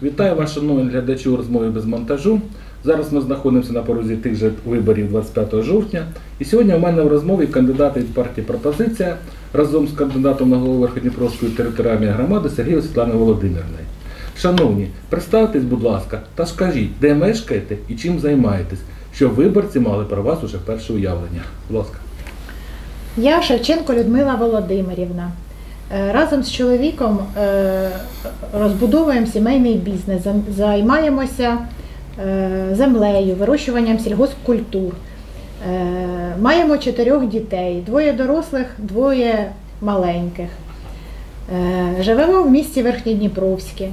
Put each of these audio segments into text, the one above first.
Вітаю вас, шановні глядачі у розмові без монтажу. Зараз ми знаходимося на порозі тих же виборів 25 жовтня. І сьогодні у мене в розмові кандидати від партії «Пропозиція» разом з кандидатом на голову Верхньодніпровської територіальної громади Сергією Світланою Володимирівною. Шановні, представтесь, будь ласка, та скажіть, де мешкаєте і чим займаєтесь, щоб виборці мали про вас уже перше уявлення. Будь ласка. Я Шевченко Людмила Володимирівна. Разом з чоловіком розбудовуємо сімейний бізнес, займаємося землею, вирощуванням сільгоспкультур. Маємо 4 дітей, 2 дорослих, 2 маленьких. Живемо в місті Верхньодніпровське.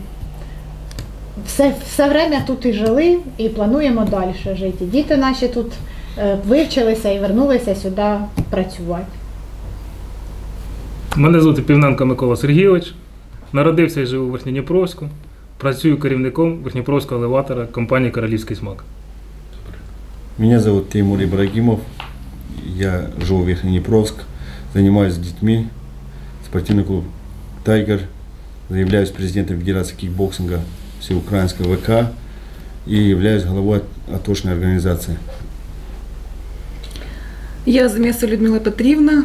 Все время тут і жили, і плануємо далі жити. Діти наші тут вивчилися і вернулися сюди працювати. Мене звати Півненко Микола Сергійович. Народився і живу у Верхньодніпровську. Працюю керівником Верхньодніпровського елеватора компанії «Королівський смак». Меня зовут Тимур Ибрагимов. Я живу в Верхнеднепровск, занимаюсь с детьми. Спортивный клуб «Тайгер». Являюсь президентом Федерации кикбоксинга Всеукраинской ВК и являюсь главой атошной организации. Я Замєса Людмила Петрівна,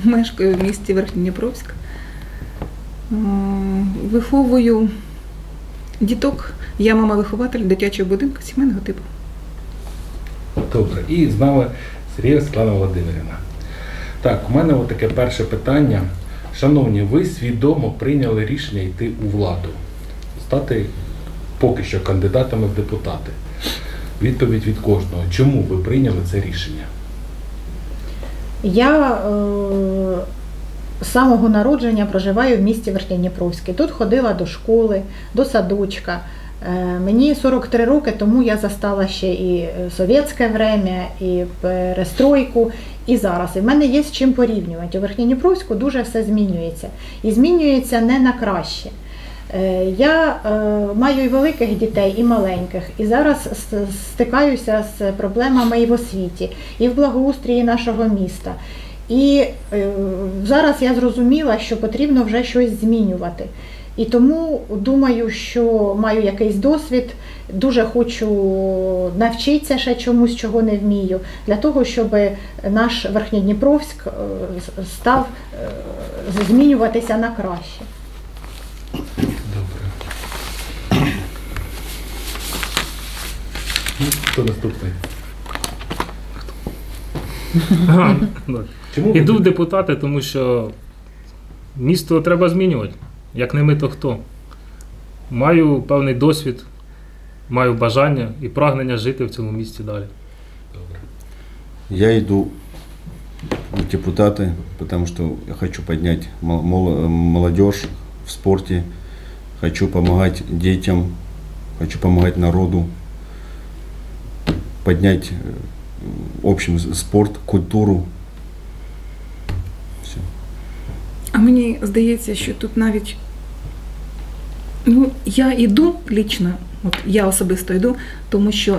мешкаю в місті Верхньодніпровськ. Виховую діток. Я мама-вихователь дитячого будинку сімейного типу. Добре. І з нами Сергія Світлана Володимирівна. Так, у мене таке перше питання. Шановні, ви свідомо прийняли рішення йти у владу, стати поки що кандидатами в депутати. Відповідь від кожного. Чому ви прийняли це рішення? Я з самого народження проживаю в місті Верхньодніпровське. Тут ходила до школи, до садочка. Мені 43 роки, тому я застала ще і совєтське время, і перестройку, і зараз. І в мене є з чим порівнювати. У Верхньодніпровську дуже все змінюється. І змінюється не на краще. Я маю і великих дітей, і маленьких. І зараз стикаюся з проблемами і в освіті, і в благоустрої нашого міста. І зараз я зрозуміла, що потрібно вже щось змінювати. І тому думаю, що маю якийсь досвід, дуже хочу навчитися ще чомусь, чого не вмію, для того, щоб наш Верхньодніпровськ став змінюватися на краще. Добре. Хто наступний? Чому Іду в депутати, тому що місто треба змінювати. Як не ми, то хто? Маю певний досвід, маю бажання і прагнення жити в цьому місті далі. Добре. Я иду в депутаты, потому что я хочу поднять молодежь в спорте, хочу помогать детям, хочу помогать народу, поднять в общем спорт, культуру. Все. А мені здається, що тут навіть я йду лічно, я особисто йду, тому що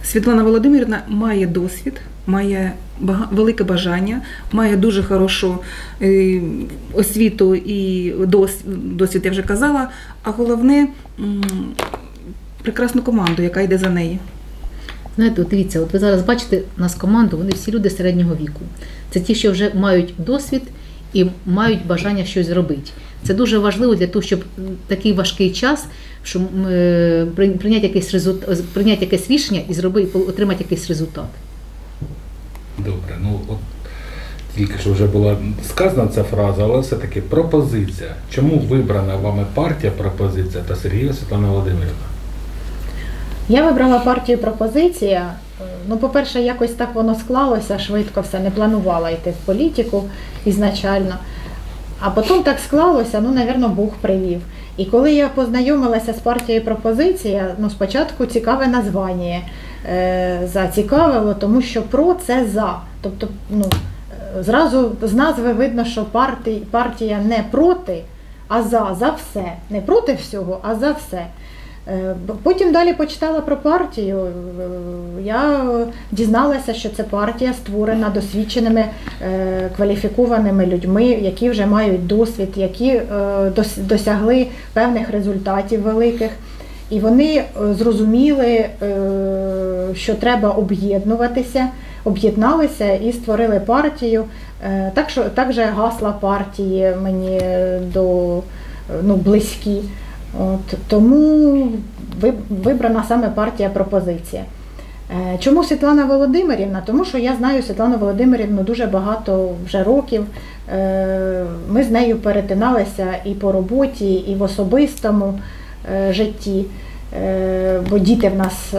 Світлана Володимирівна має досвід, має велике бажання, має дуже хорошу освіту і досвід, я вже казала, а головне прекрасну команду, яка йде за нею. Знаєте, дивіться, ви зараз бачите нас команду, вони всі люди середнього віку. Це ті, що вже мають досвід і мають бажання щось зробити. Це дуже важливо для того, щоб такий важкий час, щоб прийняти якесь рішення і отримати якийсь результат. Добре. Тільки що вже була сказана ця фраза, але все-таки пропозиція. Чому вибрана вами партія «Пропозиція» та Сергія Світлана Володимирівна? Я вибрала партію «Пропозиція». По-перше, якось так воно склалося, швидко все, не планувала йти в політику ізначально. А потім так склалося, напевно, Бог привів. І коли я познайомилася з партією «Пропозиція», спочатку цікаве названня зацікавило, тому що «про» – це «за». Тобто, зразу з назви видно, що партія не проти, а за все. Не проти всього, а за все. Потім далі почитала про партію. Я дізналася, що це партія створена досвідченими, кваліфікованими людьми, які вже мають досвід, які досягли певних результатів великих. І вони зрозуміли, що треба об'єднуватися, об'єдналися і створили партію. Так же гасла партії мені близькі. Тому вибрана саме партія «Пропозиція». Чому Світлана Володимирівна? Тому що я знаю Світлану Володимирівну дуже багато вже років. Ми з нею перетиналися і по роботі, і в особистому житті, бо діти в нас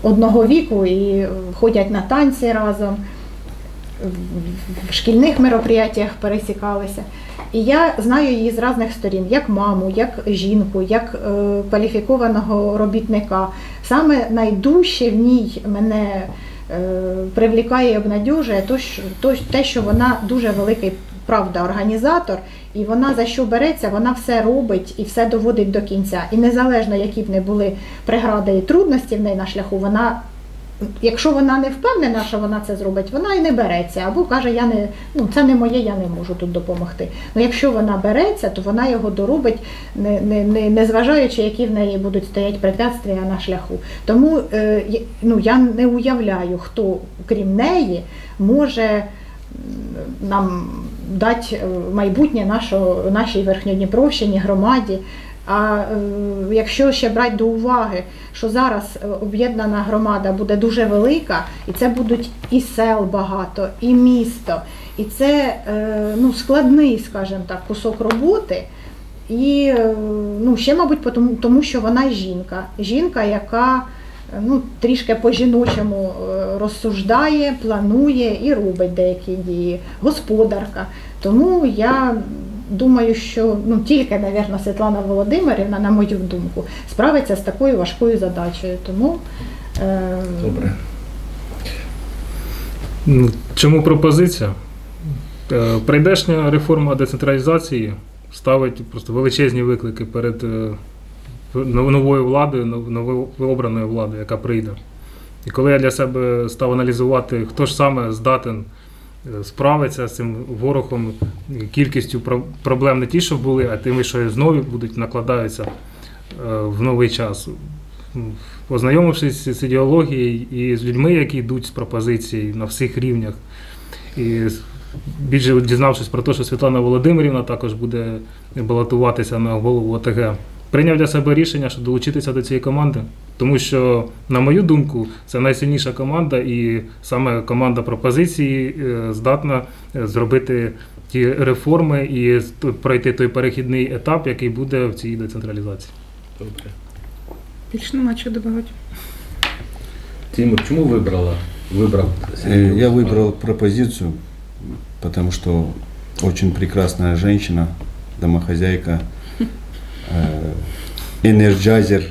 одного віку і ходять на танці разом, в шкільних мероприятиях пересікалися. І я знаю її з різних сторін, як маму, як жінку, як кваліфікованого робітника. Саме найдужче в ній мене привлікає і обнадьожує те, що вона дуже великий, правда, організатор, і вона за що береться, вона все робить і все доводить до кінця. І незалежно, які б не були прегради і трудності в неї на шляху, якщо вона не впевнена, що вона це зробить, вона і не береться. Або каже, це не моє, я не можу тут допомогти. Якщо вона береться, то вона його доробить, не зважаючи, які в неї будуть стояти препятствия на шляху. Тому я не уявляю, хто, крім неї, може нам дати майбутнє нашій Верхньодніпровщині, громаді. А якщо ще брати до уваги, що зараз об'єднана громада буде дуже велика, і це будуть і сел багато, і місто, і це складний, скажімо так, кусок роботи. І ще, мабуть, тому що вона жінка. Жінка, яка трішки по-жіночому розсуждає, планує і робить деякі дії. Господарка. Тому я думаю, що тільки, мабуть, Світлана Володимирівна, на мою думку, справиться з такою важкою задачею. Тому добре. Чому пропозиція? Прийдешня реформа децентралізації ставить просто величезні виклики перед новою владою, новообраною владою, яка прийде. І коли я для себе став аналізувати, хто ж саме здатен справиться з цим ворогом, кількістю проблем не ті, що були, а тими, що знову будуть накладаються в новий час. Познайомившись з ідеологією і з людьми, які йдуть з пропозиції на всіх рівнях, і більше дізнавшись про те, що Світлана Володимирівна також буде балотуватися на голову ОТГ, прийняв для себе рішення, що долучитися до цієї команди, тому що, на мою думку, це найсильніша команда, і саме команда пропозиції здатна зробити ті реформи і пройти той перехідний етап, який буде в цій децентралізації. Добре. Більше нема чого додавати. Тимур, чому вибрав? Я выбрал пропозицию, потому что очень прекрасная женщина, домохозяйка, энерджайзер.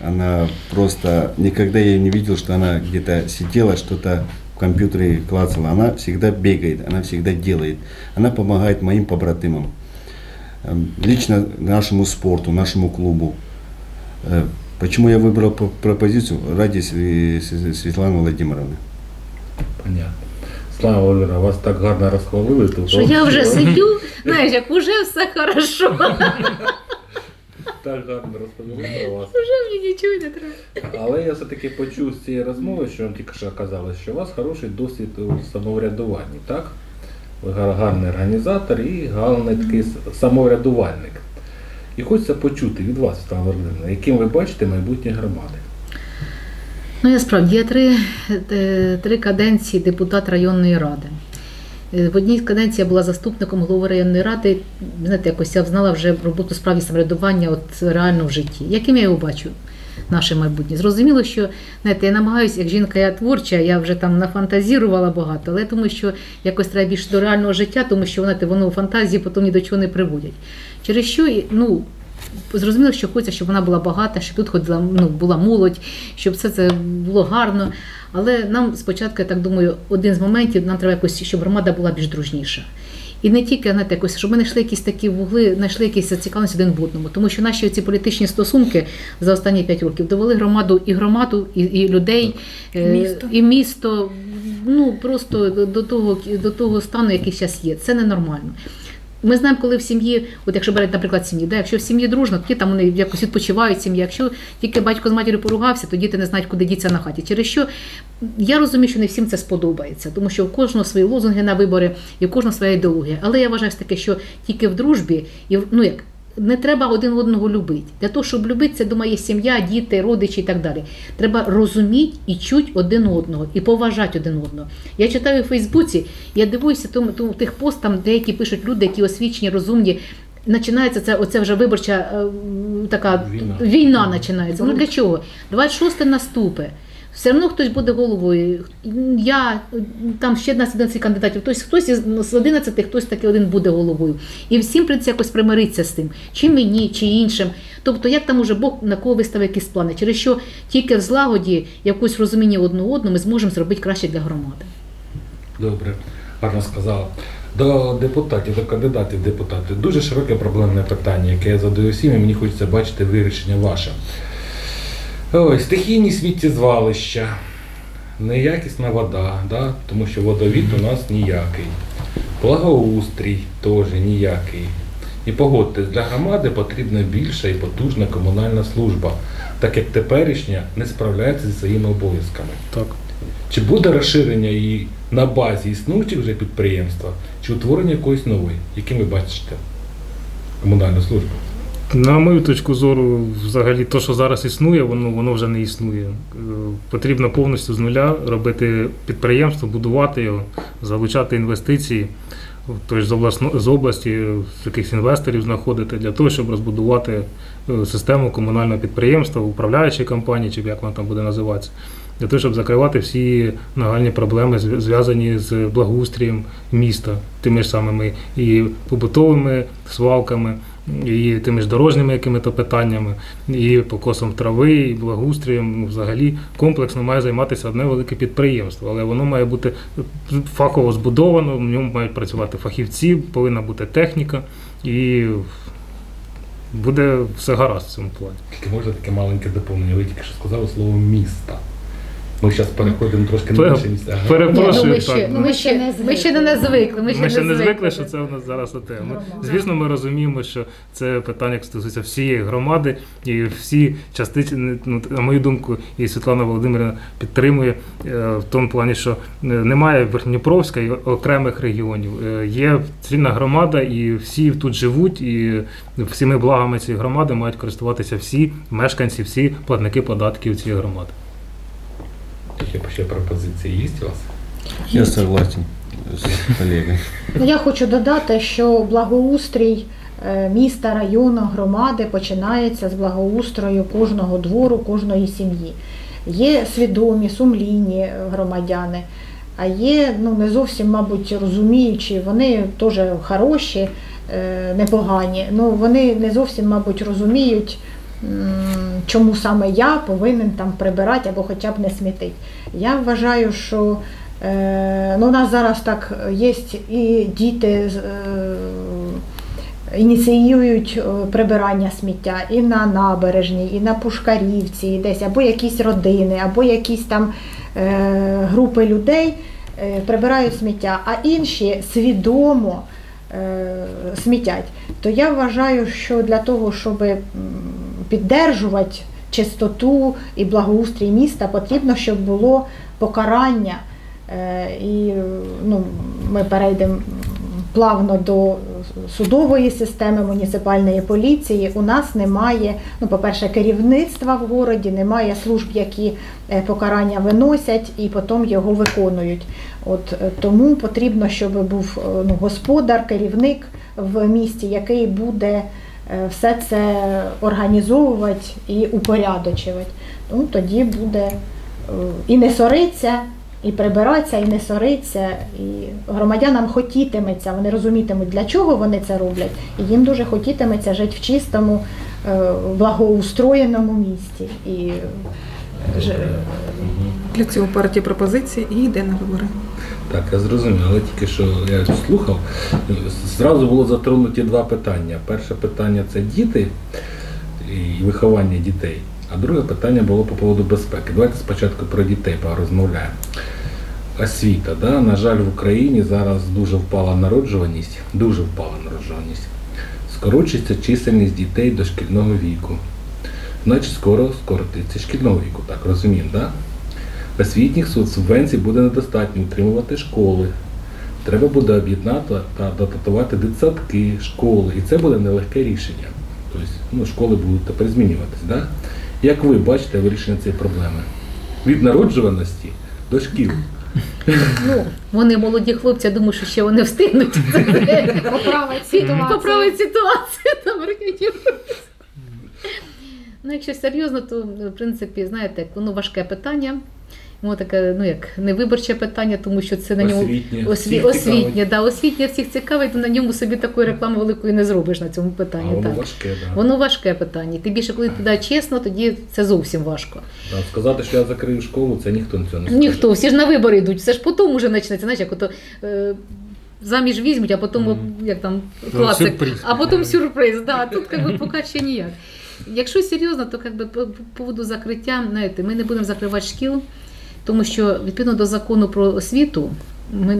Она просто, никогда я не видел, что она где-то сидела, что-то в компьютере клацала. Она всегда бегает, она всегда делает. Она помогает моим побратимам, лично нашему спорту, нашему клубу. Почему я выбрал пропозицию? Ради Світлани Володимировны. Понятно. Слава Володимировна, вас так гарно розхвалили. Що я вже сидю, знаєш, як уже все хорошо. Так гарно розповіли про вас. Вже мені нічого не треба. Але я все-таки почув з цієї розмови, що вам тільки що казали, що у вас хороший досвід у самоврядуванні, так? Ви гарний організатор і гарний такий самоврядувальник. І хочеться почути від вас, Світлана Володимирівна, яким ви бачите майбутнє громади. Я справді, я три каденції депутат районної ради. В одній каденції я була заступником голови районної ради, знаєте, якось я знала вже роботу в справі самоврядування реально в житті. Яким я його бачу, наше майбутнє? Зрозуміло, що, знаєте, я намагаюся, як жінка я творча, я вже там нафантазірувала багато, але я думаю, що якось треба більше до реального життя, тому що, знаєте, воно фантазії потім ні до чого не приводять. Через що, зрозуміло, що хочеться, щоб вона була багата, щоб тут ходила, була молодь, щоб все це було гарно. Але нам спочатку, я так думаю, один з моментів, нам треба якось, щоб громада була більш дружніша. І не тільки, знаєте, якось, щоб ми знайшли якісь такі вугли, знайшли якісь зацікавленості один в одному. Тому що наші ці політичні стосунки за останні 5 років довели громаду, і людей, і місто, ну, просто до того стану, який зараз є. Це ненормально. Ми знаємо, коли в сім'ї, от якщо беруть, наприклад, сім'ї, да, якщо в сім'ї дружно, тоді там вони якось відпочивають сім'ї. Якщо тільки батько з матір'ю поругався, то діти не знають, куди діться на хаті. Через що я розумію, що не всім це сподобається, тому що у кожного свої лозунги на вибори і у кожного своя ідеологія. Але я вважаю таке, що тільки в дружбі, і не треба один одного любити. Для того, щоб любити, це, думаю, є сім'я, діти, родичі і так далі. Треба розуміти і чути один одного, і поважати один одного. Я читаю у Фейсбуці, я дивуюся тих постам, деякі пишуть люди, які освічені, розумні. Починається оце вже виборча така війна починається. Ну для чого? 26 наступить. Все одно хтось буде головою. Я, там ще 11 кандидатів, хтось з 11, хтось таки один буде головою. І всім прийдеться якось примиритися з тим, чи мені, чи іншим. Тобто, як там уже Бог на кого виставив якісь плани, через що тільки в злагоді, якось розуміння одного ми зможемо зробити краще для громади. Добре, гарно сказала. До депутатів, до кандидатів в депутати. Дуже широке проблемне питання, яке я задаю всім, і мені хочеться бачити вирішення ваше. Ой, стихійні сміттєзвалища, неякісна вода, да? Тому що водовід у нас ніякий. Благоустрій теж ніякий. І погодьтесь, для громади потрібна більша і потужна комунальна служба, так як теперішня не справляється зі своїми обов'язками. Так. Чи буде розширення її на базі існуючих вже підприємства, чи утворення якоїсь нової, яким ви бачите комунальну службу? На мою точку зору, взагалі, те, що зараз існує, воно вже не існує. Потрібно повністю з нуля робити підприємство, будувати його, залучати інвестиції, тобто з області якихось інвесторів знаходити для того, щоб розбудувати систему комунального підприємства, управляючі компанії, чи як воно там буде називатися, для того, щоб закривати всі нагальні проблеми, зв'язані з благоустрієм міста, тими ж самими і побутовими свалками, і тими ж дорожніми якими-то питаннями, і покосом трави, і благоустрієм. Взагалі комплексно має займатися одне велике підприємство, але воно має бути фахово збудовано, в ньому мають працювати фахівці, повинна бути техніка, і буде все гаразд в цьому плані. Тільки можна таке маленьке доповнення, ви тільки що сказали слово «міста». Ми зараз переходимо трошки на інші місця. Перепрошую, Ми ще не звикли. Ми ще не звикли, що це у нас зараз оте. Звісно, ми розуміємо, що це питання стосується всієї громади, і всі частини, на мою думку, і Світлана Володимирівна підтримує в тому плані, що немає Верхньодніпровська і окремих регіонів. Є цільна громада, і всі тут живуть, і всіми благами цієї громади мають користуватися всі мешканці, всі платники податків цієї громади. Ще пропозиції є у вас? Я согласен з колегою. Я хочу додати, що благоустрій міста, району, громади починається з благоустрою кожного двору, кожної сім'ї. Є свідомі, сумлінні громадяни, а є не зовсім, мабуть, розуміючі, вони теж хороші, непогані, але вони не зовсім, мабуть, розуміють, чому саме я повинен там прибирати або хоча б не смітити. Я вважаю, що у нас зараз так є і діти ініціюють прибирання сміття і на набережній, і на Пушкарівці, і десь, або якісь родини, або якісь там групи людей прибирають сміття, а інші свідомо смітять. То я вважаю, що для того, щоб піддержувати чистоту і благоустрій міста, потрібно, щоб було покарання. І ми перейдемо плавно до судової системи, муніципальної поліції. У нас немає, по-перше, керівництва в городі, немає служб, які покарання виносять і потім його виконують. Тому потрібно, щоб був господар, керівник в місті, який буде все це організовувати і упорядочувати. Тоді буде і не сориться, і прибиратися, і не сориться, і громадянам хотітиметься, вони розумітимуть, для чого вони це роблять, і їм дуже хотітиметься жити в чистому, благоустроєному місті. Для цього партія пропозиції і йде на вибори. Так, я зрозумів, але тільки що я слухав, зразу було затронуті два питання. Перше питання – це діти і виховання дітей, а друге питання було по поводу безпеки. Давайте спочатку про дітей порозмовляємо. Освіта, да? На жаль, в Україні зараз дуже впала народжуваність, скорочується чисельність дітей дошкільного віку. Значить, скоро скоротиться шкільного віку, так розуміємо, да? Освітніх субвенцій буде недостатньо утримувати школи. Треба буде об'єднати та дотатувати дитсадки, школи. І це буде нелегке рішення. Тобто, школи будуть тепер змінюватись. Да? Як ви бачите вирішення цієї проблеми? Від народжуваності до шкіл. Ну, вони молоді хлопці, я думаю, що ще вони встигнуть поправити ситуацію. Ну, якщо серйозно, то, в принципі, знаєте, воно важке питання. Воно таке, як не виборче питання, тому що це на ньому освітнє всіх цікавить, то на ньому собі такої реклами великої не зробиш на цьому питанні. Воно важке, так. Воно важке питання. Тим більше, коли туди чесно, тоді це зовсім важко. Да, сказати, що я закрию школу, це ніхто цього не скаже. Ніхто, всі ж на вибори йдуть, все ж потім уже почнеться, знаєш, як ото заміж візьмуть, а потім, як там, класик, а потім сюрприз. Да, тут поки ще ніяк. Якщо серйозно, то по поводу закриття, знаєте, ми не будемо закривати шкіл, тому що відповідно до закону про освіту ми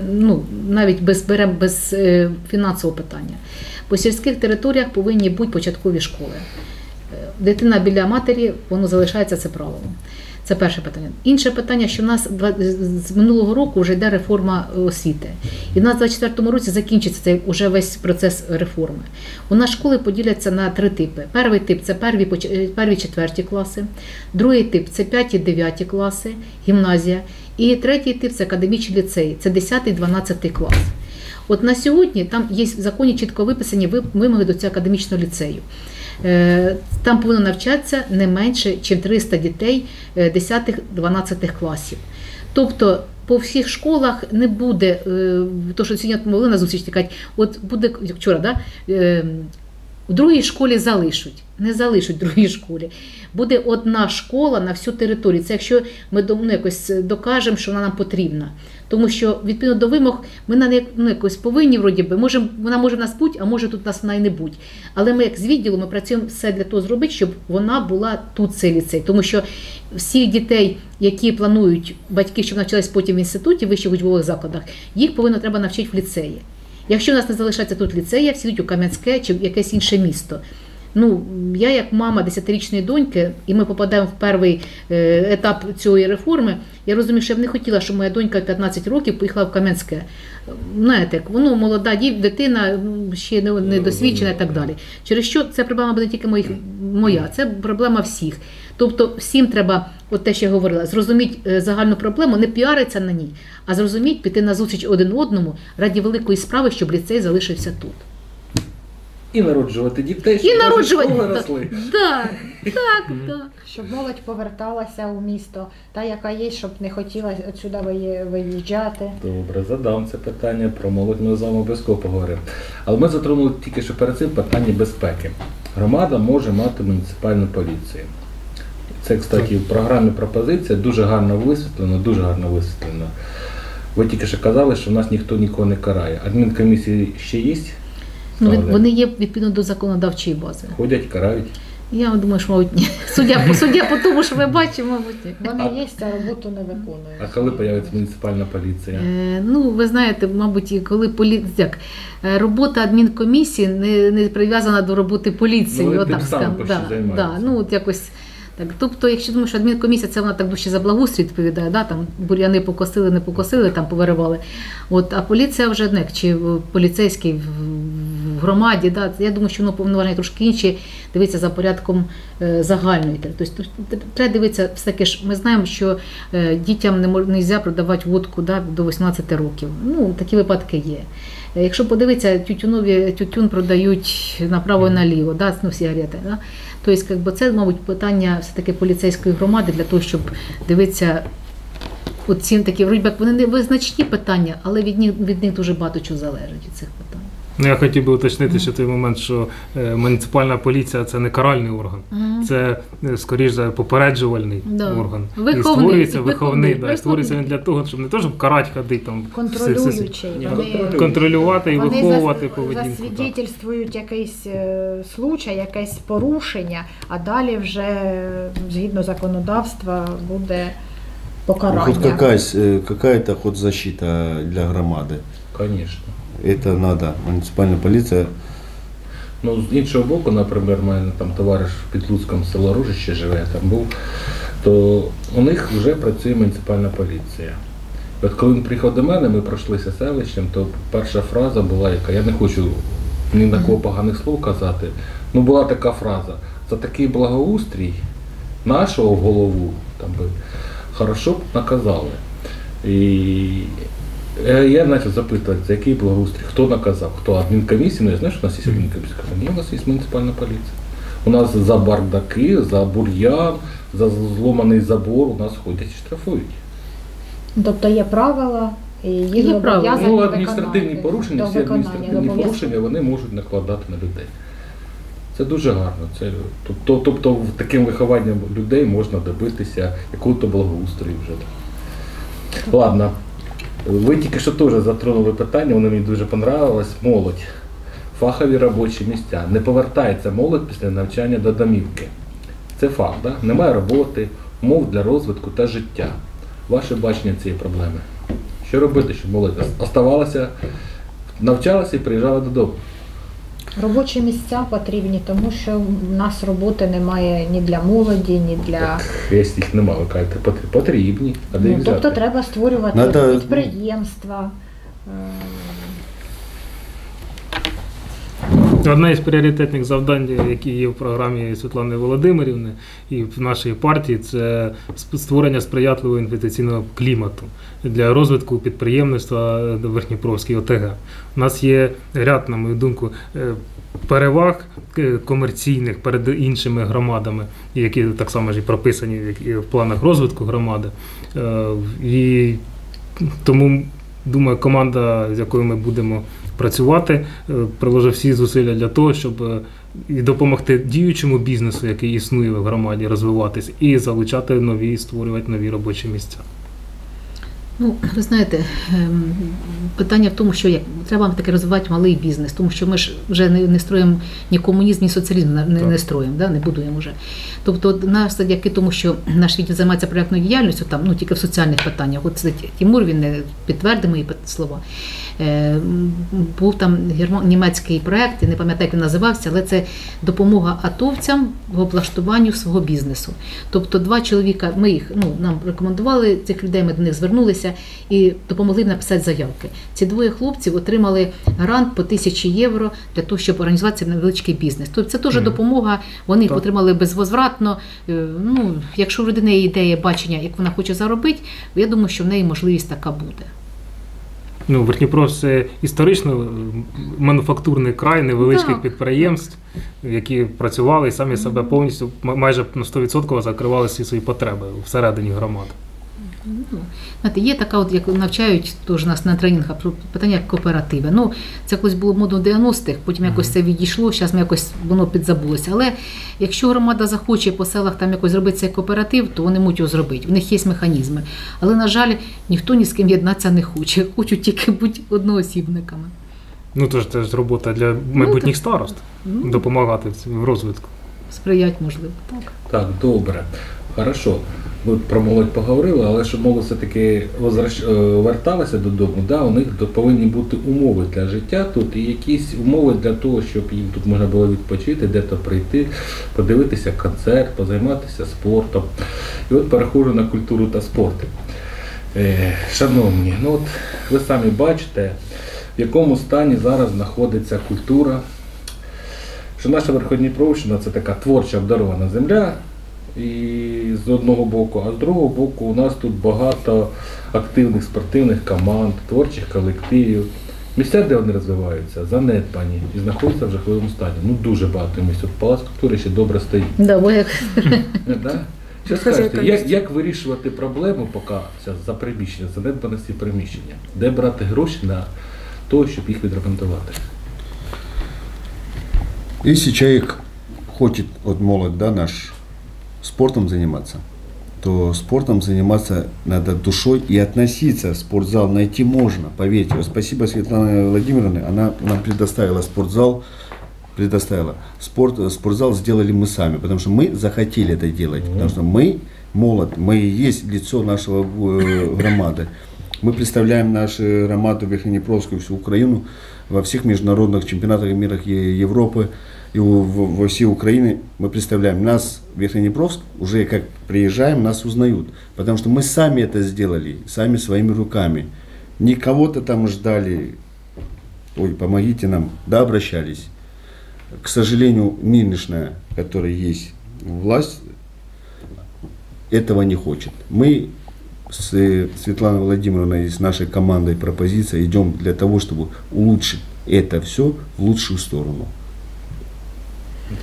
навіть беремо без фінансового питання. По сільських територіях повинні бути початкові школи. Дитина біля матері, воно залишається це правило. Це перше питання. Інше питання, що в нас з минулого року вже йде реформа освіти. І в нас в 2024 році закінчиться цей уже весь процес реформи. У нас школи поділяться на 3 типи. Перший тип – це перві-четверті класи. Другий тип – це 5-9 класи, гімназія. І третій тип – це академічний ліцей, це 10-12 клас. От на сьогодні там є в законі чітко виписані вимоги до цього академічного ліцею. Там повинно навчатися не менше, ніж 300 дітей 10-12 класів. Тобто по всіх школах не буде, то що сьогодні могли на зустрічі кажуть, от буде вчора, да, в другій школі залишать, не залишать в другій школі. Буде одна школа на всю територію. Це якщо ми якось докажемо, що вона нам потрібна. Тому що відповідно до вимог ми якось повинні, вроді би, вона може в нас бути, а може тут нас вона і не бути. Але ми як з відділу ми працюємо все для того зробити, щоб вона була тут, цей ліцей. Тому що всіх дітей, які планують батьки, щоб навчались потім в інституті, вищих учбових закладах, їх треба навчити в ліцеї. Якщо у нас не залишається тут ліцея, всі йдуть у Кам'янське чи в якесь інше місто. Я як мама 10-річної доньки, і ми попадаємо в перший етап цієї реформи, я розумію, що я б не хотіла, щоб моя донька в 15 років поїхала в Кам'янське. Знаєте, воно молода дитина, ще не досвідчена і так далі. Через що це проблема буде не тільки моя, це проблема всіх. Тобто всім треба, от те, що я говорила, зрозуміти загальну проблему, не піаритися на ній, а зрозуміти, піти на зустріч один одному раді великої справи, щоб ліцей залишився тут. І народжувати дітей, щоб школи росли. Так. Щоб молодь поверталася у місто, та яка є, щоб не хотіла отсюди виїжджати. Добре, задам це питання, про молодь ми з вами обов'язково поговоримо. Але ми затронули тільки що перед цим питання безпеки. Громада може мати муніципальну поліцію. Це, кстати, в програмі пропозиція дуже гарно висвітлено. Ви тільки що казали, що в нас ніхто нікого не карає. Адмінкомісії ще є? Вони є відповідно до законодавчої бази. Ходять, карають? Я думаю, що, мабуть, ні. Суддя по тому, що ми бачимо, мабуть, ні. Вони є, а роботу не виконують. А коли з'явиться муніципальна поліція? Ви знаєте, мабуть, коли робота адмінкомісії не прив'язана до роботи поліції. Тим самим займаються. Якось. Так, тобто, якщо думаю, що адмінкомісія, це вона так дужче за благоустрій відповідає, да, там бур'яни покосили, не покосили, там повиривали. А поліція вже, чи поліцейський в громаді, да, я думаю, що воно повноваження трошки інші, дивиться за порядком загальної. Тобто, треба дивитися, все-таки ж ми знаємо, що дітям не можна продавати водку, да, до 18 років. Такі випадки є. Якщо подивитися, тютюн продають направо і наліво, да, сигарети. Да? Тобто, це, мабуть, питання все-таки поліцейської громади для того, щоб дивитися ці такі, вони не визначні питання, але від них дуже багато чого залежить від цих питань. Я хотів би уточнити ще той момент, що муніципальна поліція – це не каральний орган. це скоріш за попереджувальний Да. орган. Виховний, І створюється виховний, виховний, да, створюється він для того, щоб не то, щоб карать ходити там, Контролюючий. Ні, Вони, контролюючий. контролювати і вони виховувати поведінку. так. засвідетельствують якийсь случай, якесь порушення, а далі вже згідно законодавства буде покарання. Хоть какая-то хоть защита для громады. Звісно. Это надо. Муниципальная полиция. Ну, з іншого боку, наприклад, у мене там товариш під Луцьком село Ружище живе, там був, то у них вже працює муніципальна поліція. От коли він приїхав до мене, ми пройшлися селищем, то перша фраза була, яка я не хочу ні на кого поганих слов казати, ну була така фраза: за такий благоустрій нашого голову там би хорошо б наказали. І я почав запитувати, за який благоустрій, хто наказав, хто адмінкомісія, ну я знаю, що у нас є адмінкомісія. Ні, у нас є муніципальна поліція. У нас за бардаки, за бур'ян, за зломаний забор у нас ходять і штрафують. Тобто є правила, і їх Є правила. зобов'язані Ну, виконати. адміністративні порушення, До всі виконання адміністративні зобов'язані. порушення вони можуть накладати на людей. Це дуже гарно. Тобто таким вихованням людей можна добитися якого-то благоустрою вже. Ладно. Ви тільки що теж затронули питання, воно мені дуже понравилось. Молодь. Фахові робочі місця. Не повертається молодь після навчання до домівки. Це факт, да? Немає роботи, умов для розвитку та життя. Ваше бачення цієї проблеми. Що робити, щоб молодь оставалася, навчалася і приїжджала додому? Робочі місця потрібні, тому що в нас роботи немає ні для молоді, ні для... Так, якщо їх немає, ви кажете, потрібні. А де їх взяти? Тобто треба створювати Надо- підприємства. Одне із пріоритетних завдань, які є в програмі Світлани Володимирівни і в нашій партії, це створення сприятливого інвестиційного клімату для розвитку підприємництва в Верхньопровській ОТГ. У нас є ряд, на мою думку, переваг комерційних перед іншими громадами, які так само ж і прописані як і в планах розвитку громади. І тому, думаю, команда, з якою ми будемо працювати, приложив всі зусилля для того, щоб і допомогти діючому бізнесу, який існує в громаді, розвиватись, і залучати нові, створювати нові робочі місця. Ну, ви знаєте, питання в тому, що треба таки розвивати малий бізнес, тому що ми ж вже не строїмо ні комунізм, ні соціалізм не строїмо, да, не будуємо вже. Тобто нас завдяки тому, що наш відділ займається проєктною діяльністю, там, ну, тільки в соціальних питаннях. От сидить Тимур, він не підтвердив мої слова. Був там німецький проєкт, я не пам'ятаю, як він називався, але це допомога атовцям в облаштуванню свого бізнесу. Тобто 2 чоловіка, ми їх, нам рекомендували цих людей, ми до них звернулися і допомогли їм написати заявки. Ці 2 хлопців отримали грант по 1000 євро для того, щоб організувати цей невеличкий бізнес. Тобто це теж допомога, вони їх отримали безвозвратно. Ну, якщо в людини є ідея, бачення, як вона хоче заробити, я думаю, що в неї можливість така буде. Ну, Верхньопровськ – це історично мануфактурний край невеличких підприємств, які працювали і самі себе повністю, майже на 100% закривали всі свої потреби всередині громади. Знаєте, є така, от, як навчають теж нас на тренінгах, про питання як кооперативи. Ну, це колись було модно в 90-х, потім якось це відійшло, зараз ми якось воно підзабулося. Але якщо громада захоче по селах там якось зробити цей кооператив, то вони можуть його зробити. У них є механізми. Але, на жаль, ніхто ні з ким єднатися не хоче. Хочуть тільки бути одноосібниками. Ну, то ж це ж робота для майбутніх старост, допомагати в розвитку. Сприять, можливо. Так. Так, добре. Хорошо. Ви про молодь поговорили, але щоб молодь все-таки верталася додому, да, у них повинні бути умови для життя тут і якісь умови для того, щоб їм тут можна було відпочити, де-то прийти, подивитися концерт, позайматися спортом. І от переходжу на культуру та спорт. Шановні, ну от ви самі бачите, в якому стані зараз знаходиться культура, що наша Верхньодніпровщина – це така творча обдарована земля, і з одного боку, а з другого боку у нас тут багато активних спортивних команд, творчих колективів. Місця, де вони розвиваються, занедбані і знаходяться в жахливому стані. Ну дуже багато місць. От Палац культури ще добре стоїть. Да, бо як... Да? Що скажете, як вирішувати проблему поки за приміщення, занедбаності приміщення? Де брати гроші на те, щоб їх відремонтувати? Если человек хочет, вот молодь, да, наш спортом заниматься, то спортом заниматься надо душой и относиться. Спортзал найти можно, поверьте. Вот спасибо Светлане Владимировне, она нам предоставила спортзал. Спортзал сделали мы сами, потому что мы захотели это делать, потому что мы молод, мы есть лицо нашего громады. Мы представляем нашу громаду Верхнеднепровскую, всю Украину во всех международных чемпионатах мира Европы и во всей Украине мы представляем. Нас, Верхнеднепровск, уже как приезжаем, нас узнают, потому что мы сами это сделали, сами своими руками. Не кого-то там ждали, ой, помогите нам, да, обращались. К сожалению, нынешняя, которая есть власть, этого не хочет. Мы с Светланой Владимировной и с нашей командой «Пропозиция» идем для того, чтобы улучшить это все в лучшую сторону.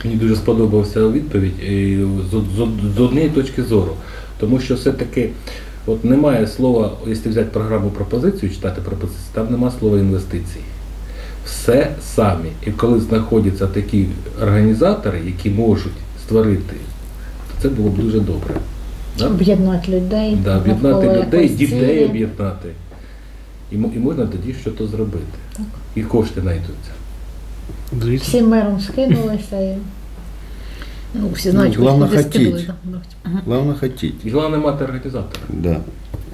Мені дуже сподобалася відповідь з однієї точки зору, тому що все-таки от немає слова, якщо взяти програму «Пропозицію», читати «Пропозицію», там немає слова «інвестиції». Все самі. І коли знаходяться такі організатори, які можуть створити, то це було б дуже добре. Да? Об'єднати людей, Да, об'єднати навколо людей, якоїсь дітей цілі. об'єднати. І можна тоді щось зробити. Так. І кошти знайдуться. Звісно. Всі миром скинулися і Ну, всі знають, Ну, главное куди скинули, хотіть. да. Ага. Главное хотеть. І головне мати організатора. Да.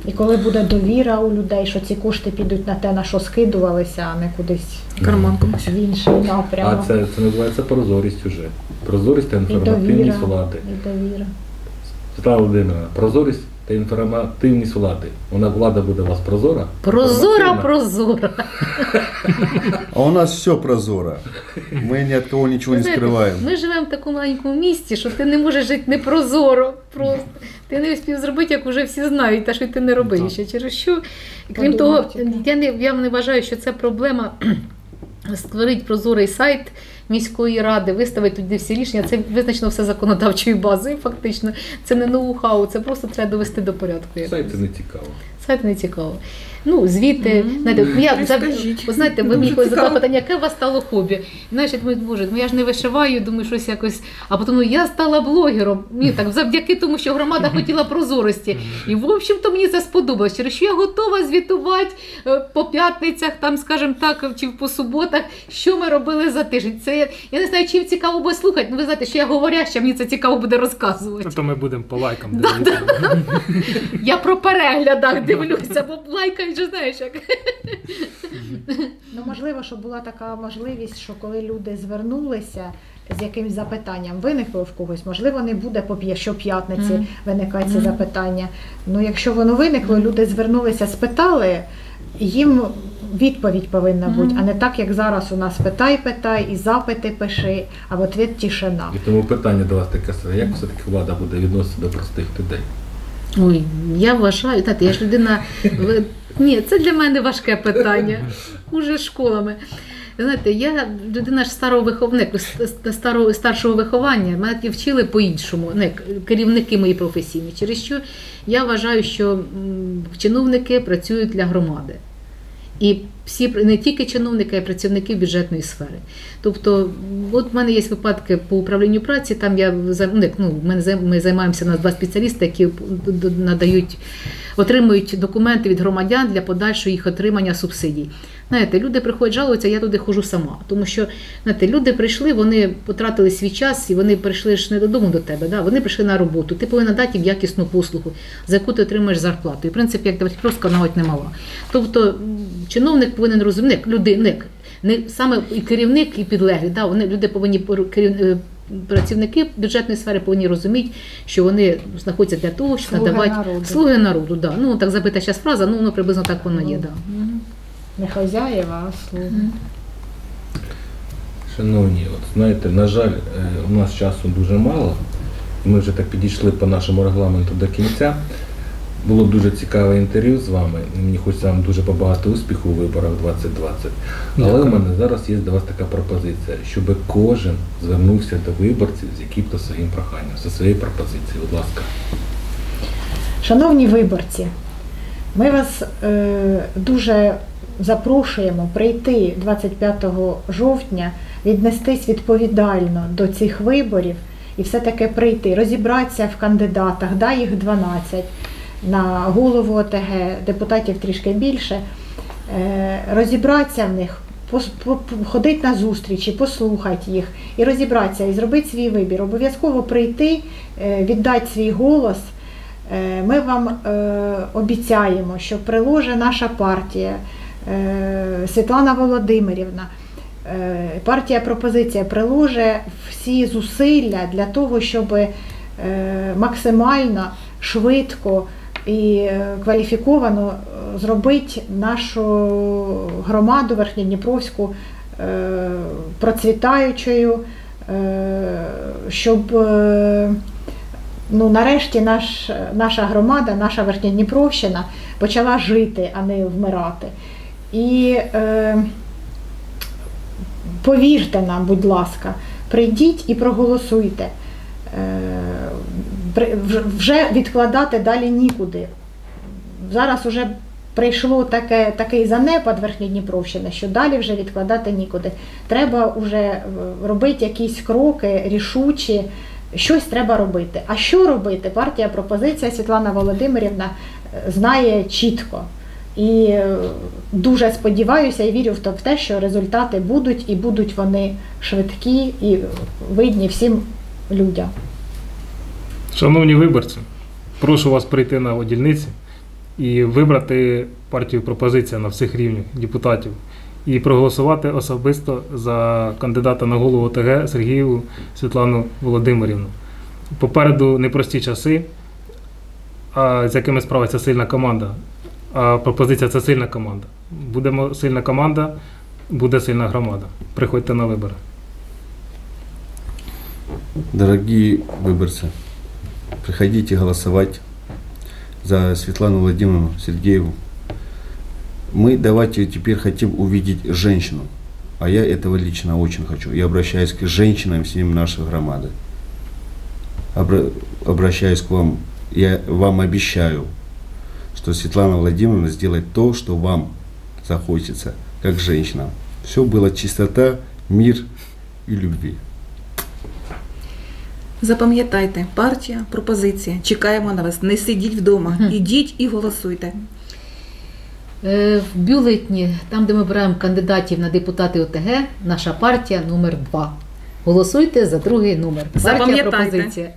І коли буде довіра у людей, що ці кошти підуть на те, на що скидувалися, а не кудись Карман комусь. в інший А напрямок. це називається прозорість уже. Прозорість та І інформативність довіра. влади. І довіра. Світлана Володимирівна, прозорість та інформативність влади. Влада буде у вас прозора? Прозора, інформативна. прозора. А у нас все прозоро. Мы ни от кого ничего не Ви знаєте, скрываем. Ми живемо в такому маленькому місті, що ти не можеш жити непрозоро. Просто ти не встиг зробити, як вже всі знають, та що ти не робив ще. Через що, крім того, Подумати, я не вважаю, що це проблема створити прозорий сайт міської ради, виставити туди всі рішення. Це визначено все законодавчою базою, фактично. Це не ноу-хау, це просто треба довести до порядку. Сайт це не цікаво. Сайт не цікаво. Ну, звіти, знаєте, скажіть. ви знаєте, ви мені колись задали питання, яке у вас стало хобі? Знаєш, я думаю, боже, я ж не вишиваю, думаю, щось якось, а потім я стала блогером. Ні, так, завдяки тому, що громада хотіла прозорості. І, в общем-то, мені це сподобалось. Через що я готова звітувати по п'ятницях, там, скажімо так, чи по суботах, що ми робили за тиждень. Це, я не знаю, чим цікаво буде слухати, але ви знаєте, що я говоряща, мені це цікаво буде розказувати. То ми будемо по лайкам Да, дивитися. Я про переглядах дивлюся, бо лайкають, же знаєш як. Ну, можливо, що була така можливість, що коли люди звернулися з якимось запитанням, виникло в когось, можливо, не буде щоп'ятниці виникати це запитання. Ну, якщо воно виникло, люди звернулися, спитали, їм відповідь повинна бути, а не так, як зараз у нас питай, і запити пиши, а в ответ тишина. І тому питання до вас таке саме. Як все-таки влада буде відноситися до простих людей? Ой, я вважаю, знаєте, я ж людина. Ні, це для мене важке питання. Уже школами. Знаєте, я людина ж старшого виховання, мене вчили по-іншому, не керівники мої професійні. Через що я вважаю, що чиновники працюють для громади. І всі, не тільки чиновники, а й працівники бюджетної сфери. Тобто, от в мене є випадки по управлінню праці, там ми займаємося, у нас 2 спеціалісти, які отримують документи від громадян для подальшого їх отримання субсидій. Знаєте, люди приходять жалуються, я туди ходжу сама. Тому що, знаєте, люди прийшли, вони потратили свій час, і вони прийшли ж не додому до тебе, да? Вони прийшли на роботу. Ти повинна дати їм якісну послугу, за яку ти отримаєш зарплату. І, в принципі, як Дніпровська навіть не мала. Тобто, чиновник повинен розуміти, не саме і керівник, і підлеглі, да? Люди повинні, працівники бюджетної сфери повинні розуміти, що вони знаходяться для того, щоб надавати слуги народу. Да. Ну, так забита зараз фраза, ну воно приблизно так воно є. Да. Не хазяєва, а слуги. Шановні, от знаєте, на жаль, у нас часу дуже мало, і ми вже так підійшли по нашому регламенту до кінця. Було дуже цікаве інтерв'ю з вами. Мені хочеться вам дуже побагато успіху у виборах 2020. Але у мене зараз є до вас така пропозиція, щоб кожен звернувся до виборців з яким-то своїм проханням, зі своєю пропозицією. Будь ласка. Шановні виборці, ми вас дуже запрошуємо прийти 25 жовтня, віднестись відповідально до цих виборів і все-таки прийти, розібратися в кандидатах, да, їх 12, на голову ОТГ, депутатів трішки більше, розібратися в них, ходити на зустрічі, послухати їх і розібратися, і зробити свій вибір. Обов'язково прийти, віддати свій голос. Ми вам обіцяємо, що приложить наша партія, Світлана Володимирівна, партія «Пропозиція» приложить всі зусилля для того, щоб максимально швидко і кваліфіковано зробити нашу громаду Верхньодніпровську процвітаючою, щоб нарешті наша громада, наша Верхньодніпровщина почала жити, а не вмирати. І повірте нам, будь ласка, прийдіть і проголосуйте. Вже відкладати далі нікуди. Зараз вже прийшло такий занепад Верхньодніпровщини, що далі вже відкладати нікуди. Треба вже робити якісь кроки рішучі, щось треба робити. А що робити? Партія «Пропозиція» Світлана Володимирівна знає чітко. І дуже сподіваюся і вірю в те, що результати будуть, і будуть вони швидкі і видні всім людям. Шановні виборці, прошу вас прийти на дільниці і вибрати партію «Пропозиція» на всіх рівнях депутатів і проголосувати особисто за кандидата на голову ОТГ Сергієву Світлану Володимирівну. Попереду непрості часи, з якими справиться сильна команда. А «Пропозиція» – це сильна команда. Будемо сильна команда, буде сильна громада. Приходьте на вибори. Дорогие выборцы, приходите голосовать за Светлану Владимировну Сергееву. Мы давайте теперь хотим увидеть женщину, а я этого лично очень хочу. Я обращаюсь к женщинам всем нашей громады. Обращаюсь к вам, я вам обещаю, что Светлана Владимировна сделает то, что вам захочется, как женщина. Все было чистота, мир и любви. Запам'ятайте, партія «Пропозиція». Чекаємо на вас. Не сидіть вдома. Ідіть і голосуйте. В бюлетні, там, де ми беремо кандидатів на депутати ОТГ, наша партія номер 2. Голосуйте за другий номер. Партія Запам'ятайте. «Пропозиція».